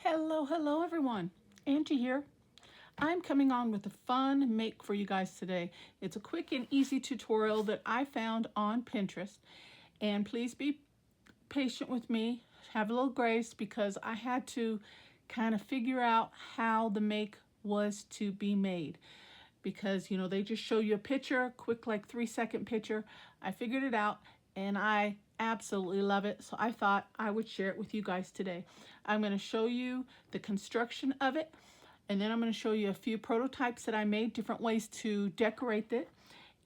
Hello everyone. Angie here. I'm coming on with a fun make for you guys today. It's a quick and easy tutorial that I found on Pinterest. And please be patient with me. Have a little grace because I had to kind of figure out how the make was to be made. Because, they just show you a picture, quick like 3-second picture. I figured it out and I absolutely love it. So I thought I would share it with you guys today. I'm going to show you the construction of it. And then I'm going to show you a few prototypes that I made, different ways to decorate it.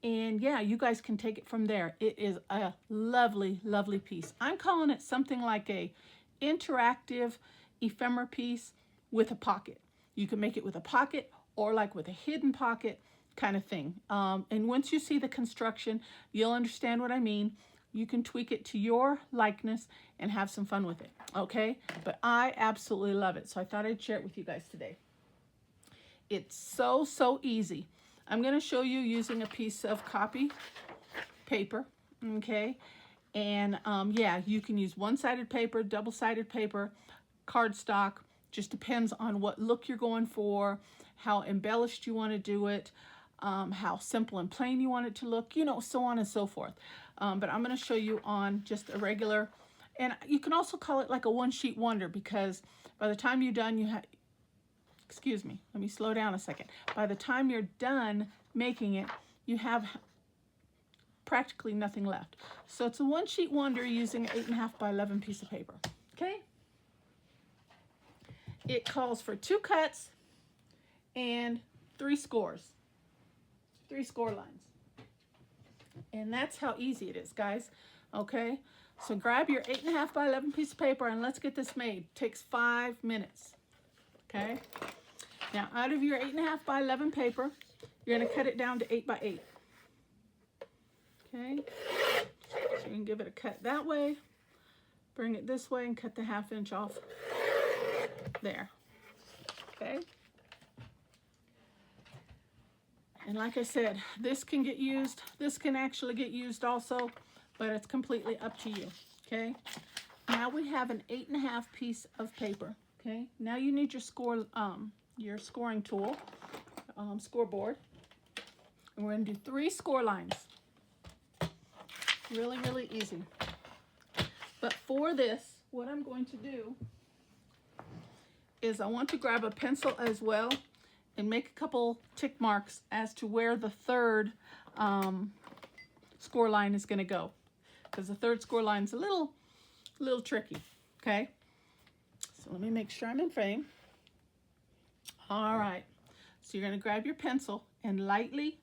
And yeah, you guys can take it from there. It is a lovely, lovely piece. I'm calling it something like a interactive ephemera piece with a pocket. You can make it with a pocket or like with a hidden pocket kind of thing. And once you see the construction, you'll understand what I mean. You can tweak it to your likeness and have some fun with it, okay? But I absolutely love it, so I thought I'd share it with you guys today. It's so easy. I'm going to show you using a piece of copy paper, okay? And yeah, you can use one-sided paper, double-sided paper, cardstock. Just depends on what look you're going for, how embellished you want to do it, how simple and plain you want it to look, so on and so forth. But I'm going to show you on just a regular, and you can also call it like a one-sheet wonder because by the time you're done, you have, excuse me, let me slow down a second. By the time you're done making it, you have practically nothing left. So it's a one-sheet wonder using an 8.5 by 11 piece of paper, okay? It calls for 2 cuts and 3 scores, 3 score lines. And that's how easy it is, guys, okay? So grab your 8.5 by 11 piece of paper and let's get this made. It takes 5 minutes, okay? Now, out of your 8.5 by 11 paper, you're going to cut it down to 8 by 8. Okay? So you can give it a cut that way, bring it this way, and cut the 1/2 inch off there. Okay? And like I said, this can get used. This can actually get used also, but it's completely up to you. Okay? Now we have an 8.5 piece of paper. Okay? Now you need your scoring tool, scoreboard. And we're going to do 3 score lines. Really easy. But for this, what I'm going to do is I want to grab a pencil as well and make a couple tick marks as to where the third score line is going to go. Because the third score line is a little tricky. Okay? So let me make sure I'm in frame. All right. So you're going to grab your pencil and lightly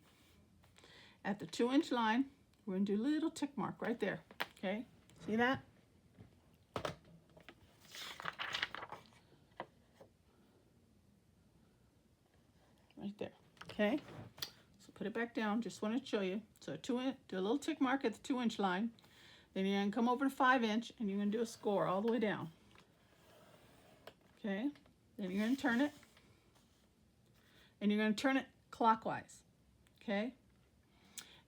at the 2-inch line, we're going to do a little tick mark right there. Okay? See that? Right there. Okay? So put it back down. Just want to show you. So do a little tick mark at the 2-inch line. Then you're going to come over to 5-inch and you're going to do a score all the way down. Okay? Then you're going to turn it. And you're going to turn it clockwise. Okay?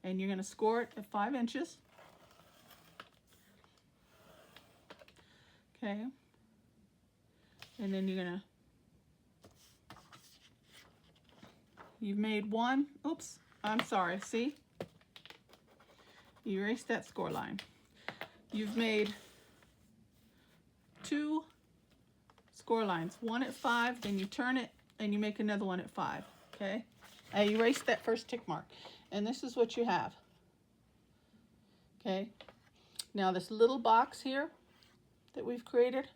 And you're going to score it at 5 inches. Okay? And then you're going to, you've made one, oops, I'm sorry, see? You erased that score line. You've made 2 score lines, one at 5, then you turn it and you make another one at 5, okay? I erased that first tick mark. And this is what you have, okay? Now this little box here that we've created,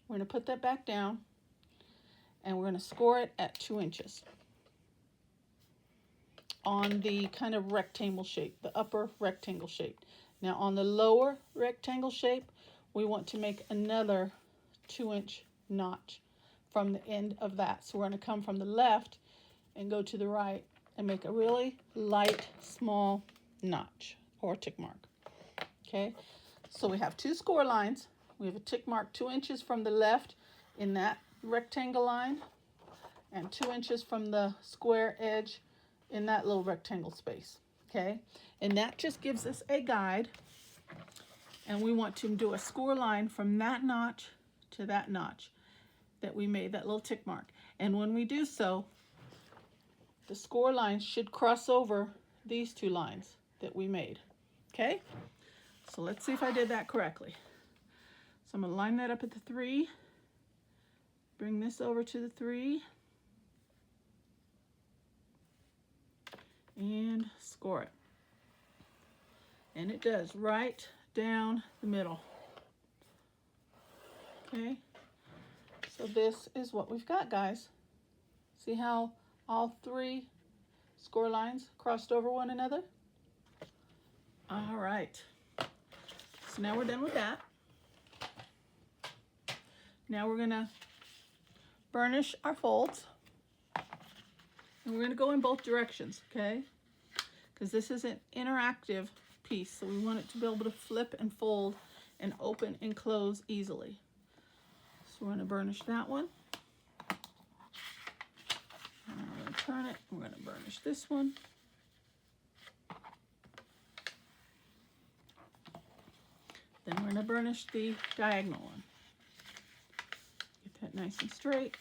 we're going to put that back down and we're going to score it at 2 inches on the kind of rectangle shape, the upper rectangle shape. Now on the lower rectangle shape, we want to make another 2-inch notch from the end of that. So we're going to come from the left and go to the right and make a really light, small notch or tick mark. Okay, so we have 2 score lines. We have a tick mark 2 inches from the left in that rectangle line and 2 inches from the square edge in that little rectangle space. Okay, and that just gives us a guide. And we want to do a score line from that notch to that notch. that we made, that little tick mark. And when we do so, the score lines should cross over these two lines that we made. Okay? So let's see if I did that correctly. So I'm going to line that up at the 3. Bring this over to the 3. And score it. And it does right down the middle. Okay? So this is what we've got, guys. See how all 3 score lines crossed over one another? All right. So now we're done with that. Now we're going to burnish our folds. And we're going to go in both directions, okay? Because this is an interactive piece, so we want it to be able to flip and fold and open and close easily. So we're going to burnish that one. And we're going to turn it. We're going to burnish this one. Then we're going to burnish the diagonal one. Get that nice and straight.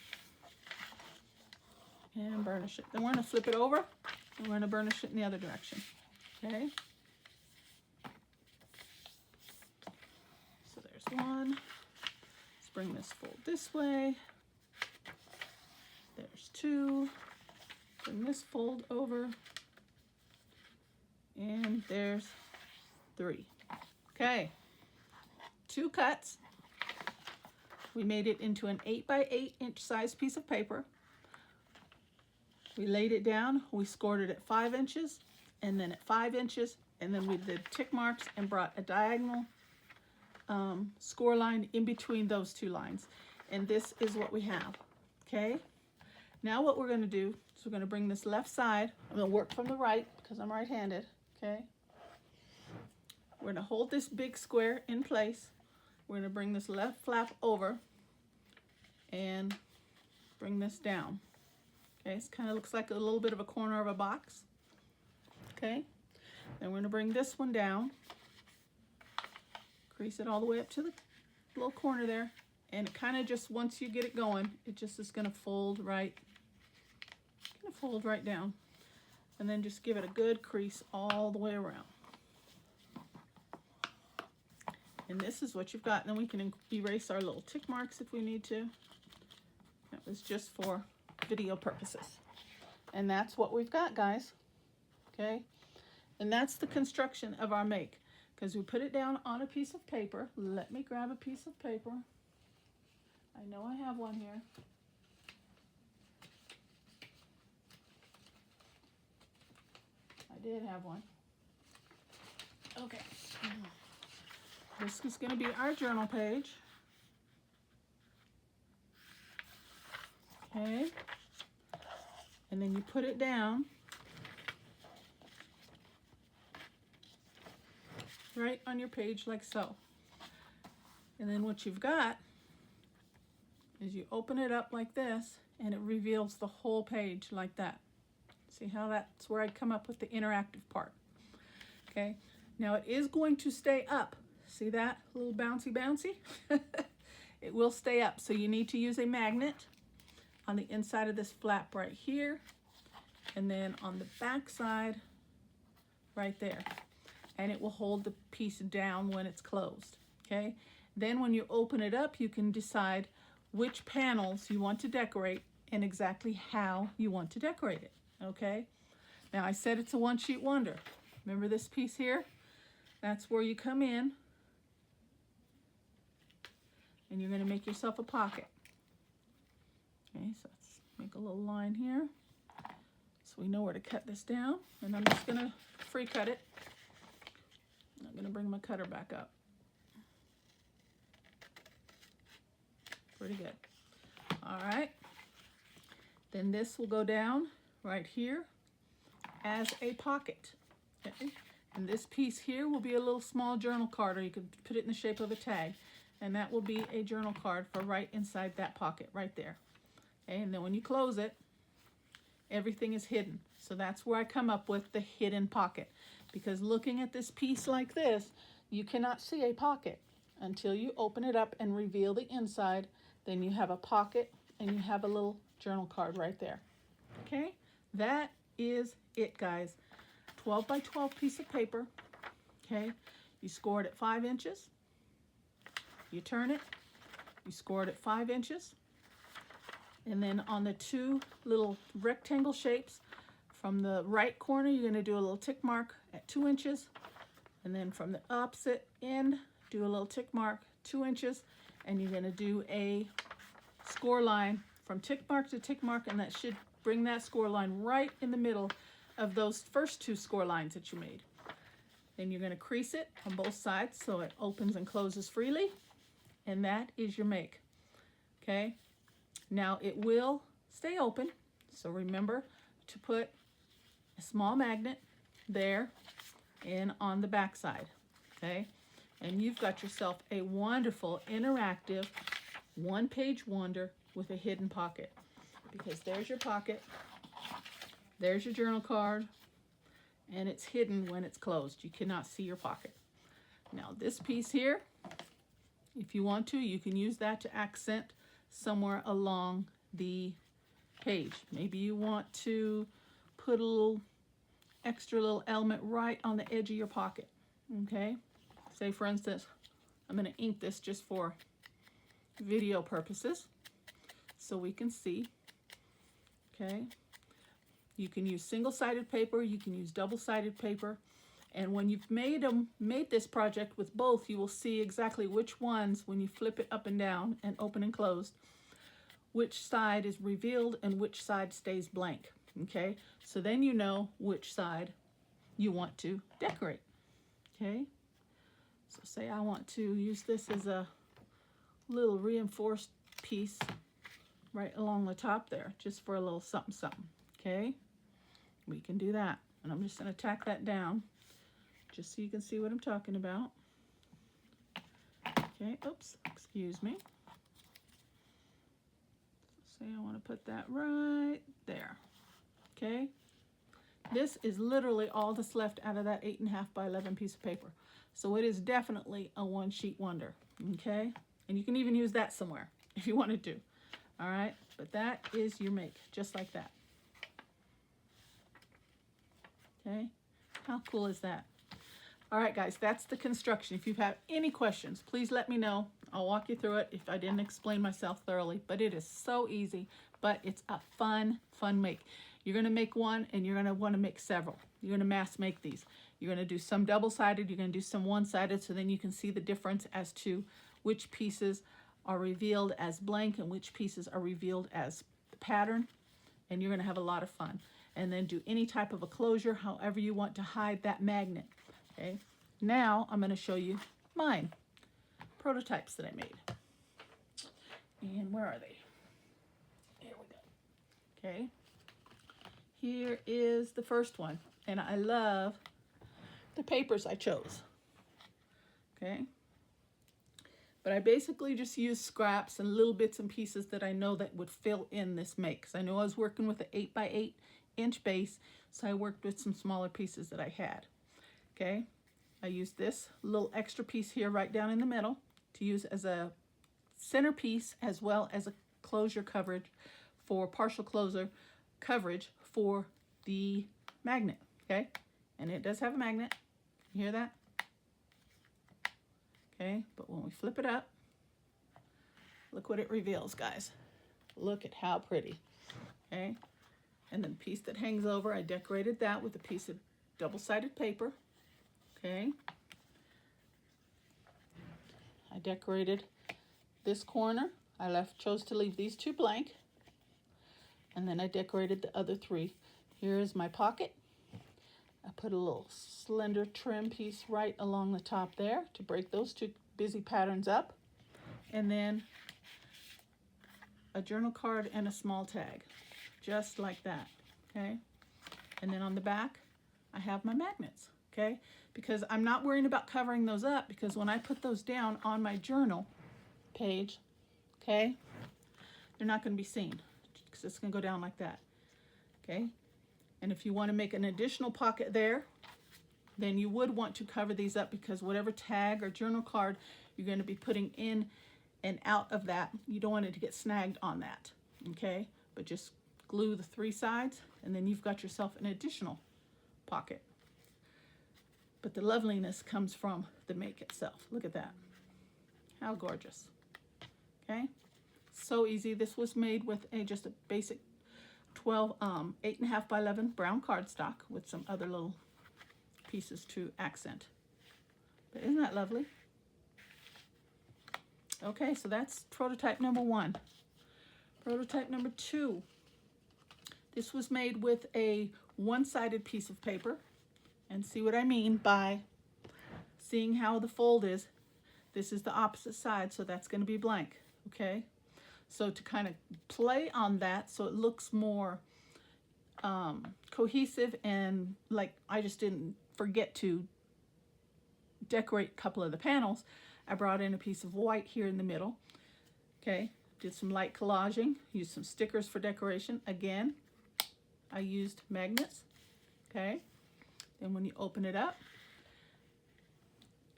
And burnish it. Then we're going to flip it over, and we're going to burnish it in the other direction. Okay? So there's one. Let's bring this fold this way. There's 2. Bring this fold over. And there's 3. Okay. 2 cuts. We made it into an 8 by 8 inch size piece of paper. We laid it down, we scored it at 5 inches, and then at 5 inches, and then we did tick marks and brought a diagonal score line in between those 2 lines. And this is what we have, okay? Now what we're going to do is we're going to bring this left side. I'm going to work from the right because I'm right-handed, okay? We're going to hold this big square in place. We're going to bring this left flap over and bring this down. Okay, it kind of looks like a little bit of a corner of a box. Okay, then we're going to bring this one down, crease it all the way up to the little corner there, and it kind of just, once you get it going, it just is going to fold right down, and then just give it a good crease all the way around. And this is what you've got. And then we can erase our little tick marks if we need to. That was just for video purposes. And that's what we've got, guys. Okay? And that's the construction of our make. Because we put it down on a piece of paper. Let me grab a piece of paper. I know I have one here. I did have one. Okay. This is going to be our journal page. Okay. And then you put it down right on your page like so. And then what you've got is you open it up like this and it reveals the whole page like that. See how that's where I come up with the interactive part. Okay. Now it is going to stay up. See that little bouncy bouncy? It will stay up. So you need to use a magnet on the inside of this flap right here, and then on the back side right there, and it will hold the piece down when it's closed. Okay, then when you open it up, you can decide which panels you want to decorate and exactly how you want to decorate it. Okay, now I said it's a one sheet wonder. Remember this piece here? That's where you come in and you're going to make yourself a pocket. Okay, so let's make a little line here so we know where to cut this down. And I'm just going to free cut it. I'm going to bring my cutter back up. Pretty good. All right. Then this will go down right here as a pocket. Okay. And this piece here will be a little small journal card, or you could put it in the shape of a tag. And that will be a journal card for right inside that pocket right there. Okay, and then when you close it, everything is hidden. So that's where I come up with the hidden pocket. Because looking at this piece like this, you cannot see a pocket until you open it up and reveal the inside. then you have a pocket, and you have a little journal card right there. Okay, that is it, guys. 12 by 12 piece of paper. Okay, you score it at 5 inches. You turn it, you score it at 5 inches. And then on the two little rectangle shapes, from the right corner, you're going to do a little tick mark at 2 inches. And then from the opposite end, do a little tick mark, 2 inches. And you're going to do a score line from tick mark to tick mark, and that should bring that score line right in the middle of those first two score lines that you made. Then you're going to crease it on both sides so it opens and closes freely. And that is your make. Okay? Now it will stay open, so remember to put a small magnet there and on the back side. Okay? And you've got yourself a wonderful interactive one-page wonder with a hidden pocket. Because there's your pocket, there's your journal card, and it's hidden when it's closed. You cannot see your pocket. Now this piece here, if you want to, you can use that to accent somewhere along the page. Maybe you want to put a little extra little element right on the edge of your pocket. Okay? Say for instance, I'm going to ink this just for video purposes so we can see. Okay? You can use single-sided paper, you can use double-sided paper, and when you've made this project with both, you will see exactly which ones, when you flip it up and down and open and closed, which side is revealed and which side stays blank. Okay? So then you know which side you want to decorate. Okay? So say I want to use this as a little reinforced piece right along the top there, just for a little something something. Okay? We can do that. And I'm just going to tack that down just so you can see what I'm talking about. Okay, oops, excuse me. Say I want to put that right there. Okay? This is literally all that's left out of that 8.5 by 11 piece of paper. So it is definitely a one-sheet wonder. Okay? And you can even use that somewhere if you wanted to. All right? But that is your make, just like that. Okay? How cool is that? All right, guys, that's the construction. If you have any questions, please let me know. I'll walk you through it if I didn't explain myself thoroughly. But it is so easy, but it's a fun make. You're going to make one, and you're going to want to make several. You're going to mass make these. You're going to do some double-sided. You're going to do some one-sided, so then you can see the difference as to which pieces are revealed as blank and which pieces are revealed as the pattern. And you're going to have a lot of fun. And then do any type of a closure, however you want to hide that magnet. Okay, now I'm going to show you mine, prototypes that I made. And where are they? Here we go. Okay, here is the first one, and I love the papers I chose. Okay, but I basically just used scraps and little bits and pieces that I know that would fill in this make. Because I know I was working with an 8 by 8 inch base, so I worked with some smaller pieces that I had. Okay, I used this little extra piece here right down in the middle to use as a centerpiece as well as a closure coverage for partial closure coverage for the magnet. Okay, and it does have a magnet. You hear that? Okay, but when we flip it up, look what it reveals, guys. Look at how pretty. Okay, and then the piece that hangs over, I decorated that with a piece of double-sided paper. Okay, I decorated this corner. I chose to leave these two blank, and then I decorated the other three. Here is my pocket. I put a little slender trim piece right along the top there to break those two busy patterns up, and then a journal card and a small tag, just like that. Okay, and then on the back I have my magnets. Okay, because I'm not worrying about covering those up, because when I put those down on my journal page, okay, they're not going to be seen because it's going to go down like that. Okay, and if you want to make an additional pocket there, then you would want to cover these up, because whatever tag or journal card you're going to be putting in and out of that. You don't want it to get snagged on that, okay? But just glue the 3 sides, and then you've got yourself an additional pocket. But the loveliness comes from the make itself. Look at that. How gorgeous. Okay? So easy. This was made with just a basic 8.5 by 11 brown cardstock with some other little pieces to accent. But isn't that lovely? Okay, so that's prototype number 1. Prototype number 2. This was made with a one-sided piece of paper. And see what I mean by seeing how the fold is. This is the opposite side, so that's going to be blank, okay? So to kind of play on that so it looks more cohesive, and like I just didn't forget to decorate a couple of the panels, I brought in a piece of white here in the middle, okay? Did some light collaging, used some stickers for decoration. Again, I used magnets, okay? And when you open it up,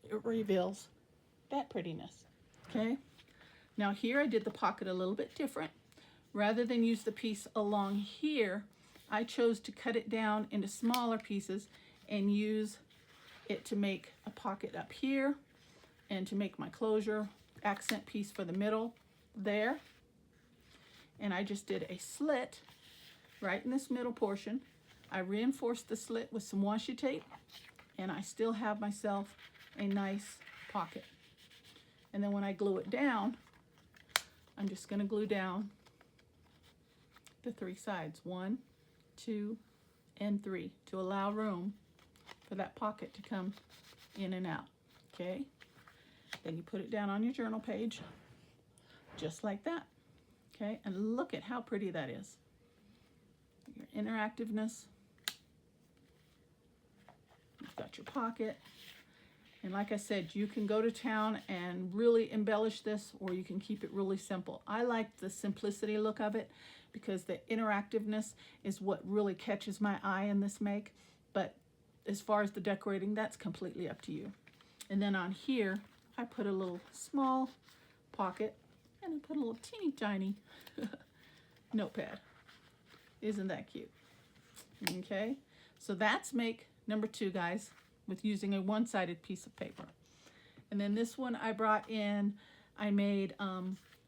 it reveals that prettiness, okay? Now here I did the pocket a little bit different. Rather than use the piece along here, I chose to cut it down into smaller pieces and use it to make a pocket up here and to make my closure accent piece for the middle there. And I just did a slit right in this middle portion. I reinforced the slit with some washi tape, and I still have myself a nice pocket. And then when I glue it down, I'm just going to glue down the 3 sides, 1, 2, and 3, to allow room for that pocket to come in and out, okay? Then you put it down on your journal page, just like that, okay? And look at how pretty that is. Your interactiveness. You've got your pocket. And like I said, you can go to town and really embellish this, or you can keep it really simple. I like the simplicity look of it because the interactiveness is what really catches my eye in this make. But as far as the decorating, that's completely up to you. And then on here, I put a little small pocket, and I put a little teeny tiny notepad. Isn't that cute? Okay, so that's make number 2, guys, with using a one-sided piece of paper. And then this one I brought in, I made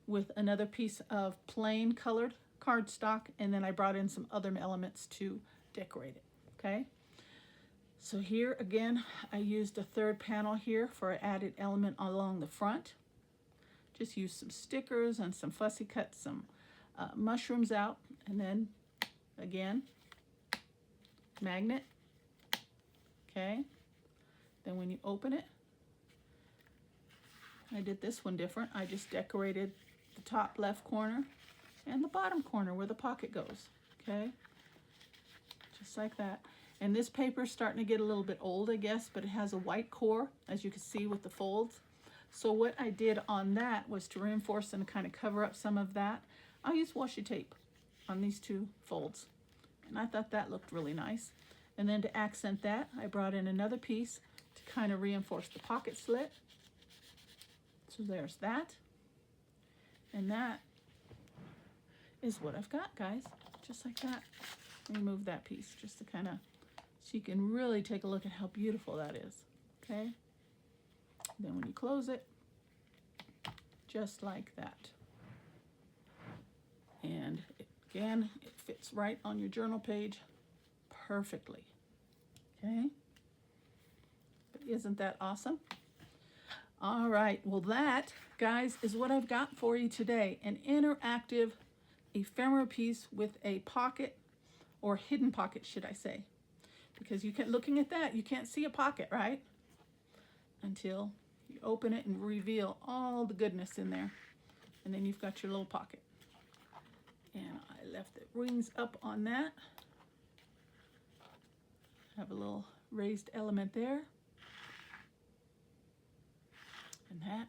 with another piece of plain colored cardstock, and then I brought in some other elements to decorate it, okay? So here again, I used a 3rd panel here for an added element along the front. Just used some stickers and some fussy cut some mushrooms out, and then again, magnet, okay? Then when you open it, I did this one different. I just decorated the top left corner and the bottom corner where the pocket goes, okay? Just like that. And this paper's starting to get a little bit old, I guess, but it has a white core, as you can see with the folds. So what I did on that was to reinforce and kind of cover up some of that. I used washi tape on these 2 folds, and I thought that looked really nice. And then to accent that, I brought in another piece to kind of reinforce the pocket slit. So there's that. And that is what I've got, guys. Just like that. Let me move that piece just to kind of, so you can really take a look at how beautiful that is. Okay? Then when you close it, just like that. And again, it fits right on your journal page perfectly. Okay? But isn't that awesome? All right, well that, guys, is what I've got for you today. An interactive ephemera piece with a pocket, or hidden pocket, should I say. Because you can, looking at that, you can't see a pocket, right? Until you open it and reveal all the goodness in there. And then you've got your little pocket. And I left the rings up on that. Have a little raised element there. And that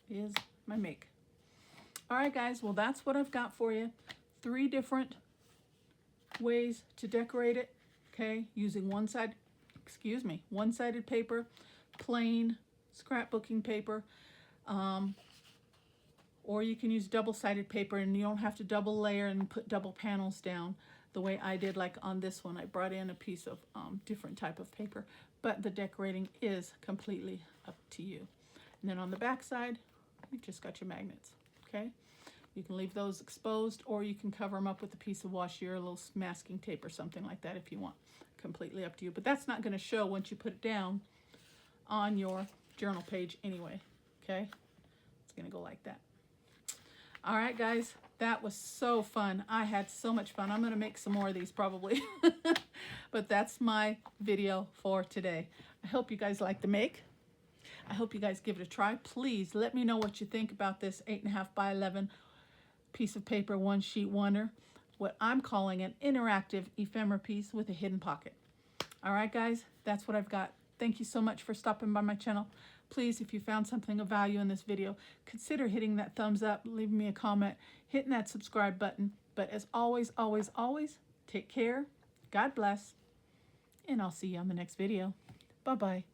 is my make. All right, guys, well, that's what I've got for you. 3 different ways to decorate it, okay? Using one-sided paper, plain scrapbooking paper, or you can use double-sided paper, and you don't have to double layer and put double panels down the way I did. Like on this one, I brought in a piece of different type of paper, but the decorating is completely up to you. And then on the back side, you've just got your magnets, okay? You can leave those exposed, or you can cover them up with a piece of washi or a little masking tape or something like that if you want. Completely up to you. But that's not going to show once you put it down on your journal page anyway, okay? It's going to go like that. All right, guys, that was so fun. I had so much fun. I'm going to make some more of these probably. But that's my video for today. I hope you guys like the make. I hope you guys give it a try. Please let me know what you think about this 8.5 by 11 piece of paper, one sheet wonder, what I'm calling an interactive ephemera piece with a hidden pocket. All right, guys, that's what I've got. Thank you so much for stopping by my channel. Please, if you found something of value in this video, consider hitting that thumbs up, leaving me a comment, hitting that subscribe button. But as always, always, always, take care, God bless, and I'll see you on the next video. Bye-bye.